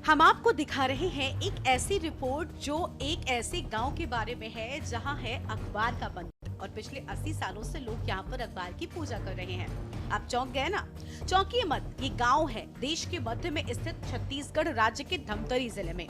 हम आपको दिखा रहे हैं एक ऐसी रिपोर्ट जो एक ऐसे गांव के बारे में है जहां है अखबार का बंद और पिछले 80 सालों से लोग यहां पर अखबार की पूजा कर रहे हैं। आप चौंक गए ना? चौंकिए मत, ये गांव है देश के मध्य में स्थित छत्तीसगढ़ राज्य के धमतरी जिले में।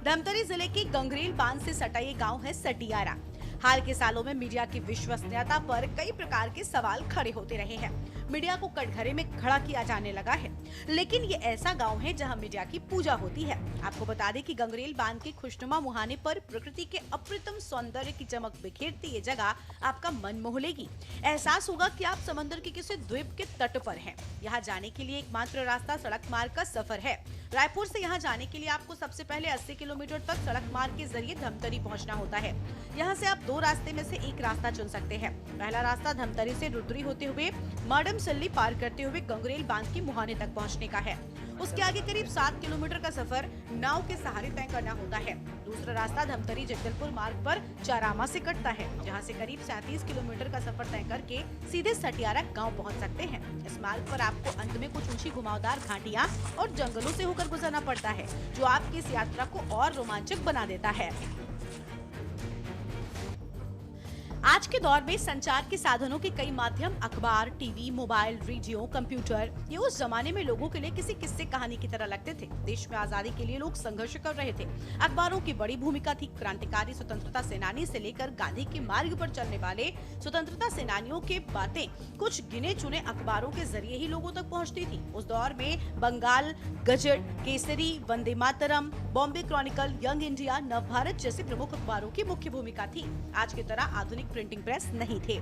धमतरी जिले के गंगरेल बांध से सटा ये गांव है सटियारा। हाल के सालों में मीडिया की विश्वसनीयता पर कई प्रकार के सवाल खड़े होते रहे हैं। मीडिया को कटघरे में खड़ा किया जाने लगा है, लेकिन ये ऐसा गांव है जहां मीडिया की पूजा होती है। आपको बता दें कि गंगरेल बांध के खुशनुमा मुहाने पर प्रकृति के अप्रतिम सौंदर्य की चमक बिखेरती ये जगह आपका मन मोह लेगी। एहसास होगा कि आप समंदर के किसी द्वीप के तट पर हैं। यहाँ जाने के लिए एकमात्र रास्ता सड़क मार्ग का सफर है। रायपुर से यहाँ जाने के लिए आपको सबसे पहले 80 किलोमीटर तक सड़क मार्ग के जरिए धमतरी पहुँचना होता है। यहाँ से आप दो रास्ते में से एक रास्ता चुन सकते हैं। पहला रास्ता धमतरी से रुद्री होते हुए मॉडम सल्ली पार करते हुए गंगरेल बांध की मुहाने तक पहुँचने का है। उसके आगे करीब 7 किलोमीटर का सफर नाव के सहारे तय करना होता है। दूसरा रास्ता धमतरी जगदलपुर मार्ग पर चारामा से कटता है, जहां से करीब 37 किलोमीटर का सफर तय करके सीधे सटियारा गांव पहुंच सकते हैं। इस मार्ग पर आपको अंत में कुछ ऊंची घुमावदार घाटियां और जंगलों से होकर गुजरना पड़ता है, जो आपकी इस यात्रा को और रोमांचक बना देता है। आज के दौर में संचार के साधनों के कई माध्यम अखबार, टीवी, मोबाइल, रेडियो, कंप्यूटर, ये उस जमाने में लोगों के लिए किसी किस्से कहानी की तरह लगते थे। देश में आजादी के लिए लोग संघर्ष कर रहे थे। अखबारों की बड़ी भूमिका थी। क्रांतिकारी स्वतंत्रता सेनानी से लेकर गांधी के मार्ग पर चलने वाले स्वतंत्रता सेनानियों के बातें कुछ गिने चुने अखबारों के जरिए ही लोगों तक पहुँचती थी। उस दौर में Bengal gazette, Kesari, Vande Mataram, Bombay chronicle, young India, Navbharat जैसे प्रमुख अखबारों की मुख्य भूमिका थी। आज की तरह आधुनिक प्रिंटिंग प्रेस नहीं थे।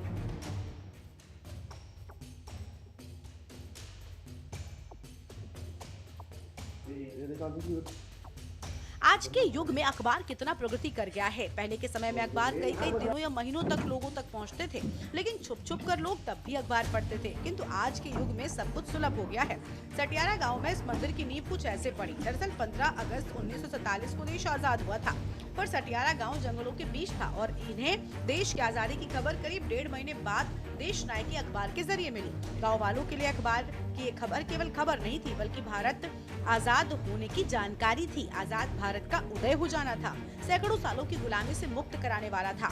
आज के युग में अखबार कितना प्रगति कर गया है। पहले के समय में अखबार कई कई दिनों या महीनों तक लोगों तक पहुंचते थे, लेकिन छुप छुप कर लोग तब भी अखबार पढ़ते थे। किंतु आज के युग में सब कुछ सुलभ हो गया है। सटियारा गांव में इस मंदिर की नींव कुछ ऐसे पड़ी। दरअसल 15 अगस्त 1947 को देश आजाद हुआ था, पर सटियारा गांव जंगलों के बीच था और इन्हें देश की आजादी की खबर करीब 1.5 महीने बाद देश नायकी अखबार के जरिए मिली। गाँव वालों के लिए अखबार की खबर केवल खबर नहीं थी, बल्कि भारत आजाद होने की जानकारी थी। आजाद भारत का उदय हो जाना था। सैकड़ों सालों की गुलामी से मुक्त कराने वाला था।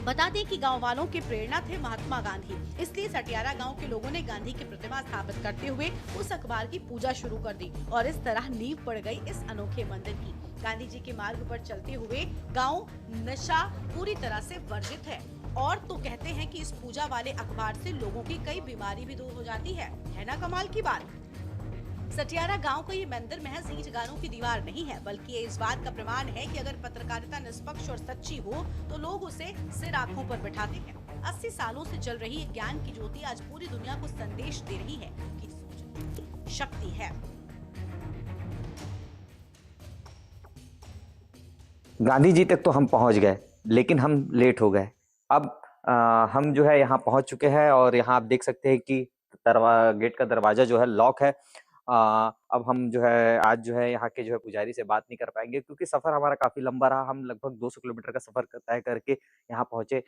बता दें कि गांव वालों के प्रेरणा थे महात्मा गांधी। इसलिए सटियारा गांव के लोगों ने गांधी की प्रतिमा स्थापित करते हुए उस अखबार की पूजा शुरू कर दी और इस तरह नींव पड़ गई इस अनोखे मंदिर की। गांधी जी के मार्ग पर चलते हुए गांव नशा पूरी तरह से वर्जित है। और तो कहते हैं कि इस पूजा वाले अखबार से लोगों की कई बीमारी भी दूर हो जाती है ना कमाल की बात। सटियारा गांव का ये मंदिर महज ईंट गारों की दीवार नहीं है, बल्कि ये इस बात का प्रमाण है कि अगर पत्रकारिता निष्पक्ष और सच्ची हो तो लोग उसे सिर आंखों पर बिठाते हैं। 80 सालों से जल रही ज्ञान की ज्योति आज पूरी दुनिया को संदेश दे रही है कि सोचने की शक्ति है। गांधी जी तक तो हम पहुंच गए, लेकिन हम लेट हो गए। अब हम जो है यहाँ पहुंच चुके हैं और यहाँ आप देख सकते हैं कि गेट का दरवाजा जो है लॉक है। अब हम जो है आज जो है यहाँ के जो है पुजारी से बात नहीं कर पाएंगे, क्योंकि सफर हमारा काफी लंबा रहा। हम लगभग 200 किलोमीटर का सफर तय करके यहाँ पहुंचे।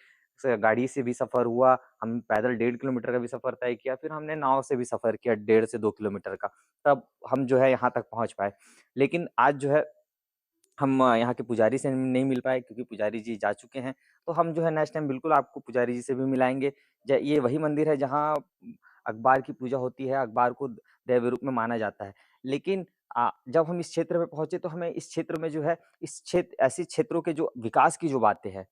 गाड़ी से भी सफर हुआ, हम पैदल 1.5 किलोमीटर का भी सफर तय किया, फिर हमने नाव से भी सफर किया 1.5 से 2 किलोमीटर का, तब हम जो है यहाँ तक पहुंच पाए। लेकिन आज जो है हम यहाँ के पुजारी से नहीं मिल पाए, क्योंकि पुजारी जी जा चुके हैं। तो हम जो है नेक्स्ट टाइम बिल्कुल आपको पुजारी जी से भी मिलाएँगे। ये वही मंदिर है जहाँ अखबार की पूजा होती है, अखबार को दैवीय रूप में माना जाता है। लेकिन जब हम इस क्षेत्र में पहुँचे तो हमें इस क्षेत्र में जो है ऐसे क्षेत्रों के जो विकास की जो बातें हैं,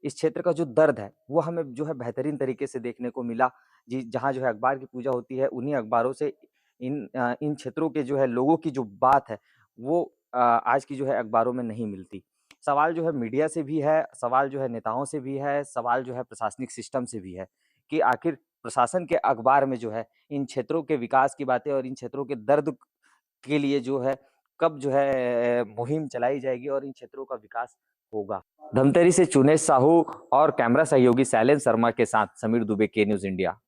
इस क्षेत्र का जो दर्द है, वो हमें जो है बेहतरीन तरीके से देखने को मिला। जी, जहाँ जो है अखबार की पूजा होती है, उन्हीं अखबारों से इन क्षेत्रों के जो है लोगों की जो बात है, वो आज की जो है अखबारों में नहीं मिलती। सवाल जो है मीडिया से भी है, सवाल जो है नेताओं से भी है, सवाल जो है प्रशासनिक सिस्टम से भी है, कि आखिर प्रशासन के अखबार में जो है इन क्षेत्रों के विकास की बातें और इन क्षेत्रों के दर्द के लिए जो है कब जो है मुहिम चलाई जाएगी और इन क्षेत्रों का विकास होगा। धमतरी से चुनेश साहू और कैमरा सहयोगी शैलेंद्र शर्मा के साथ समीर दुबे, के न्यूज़ इंडिया।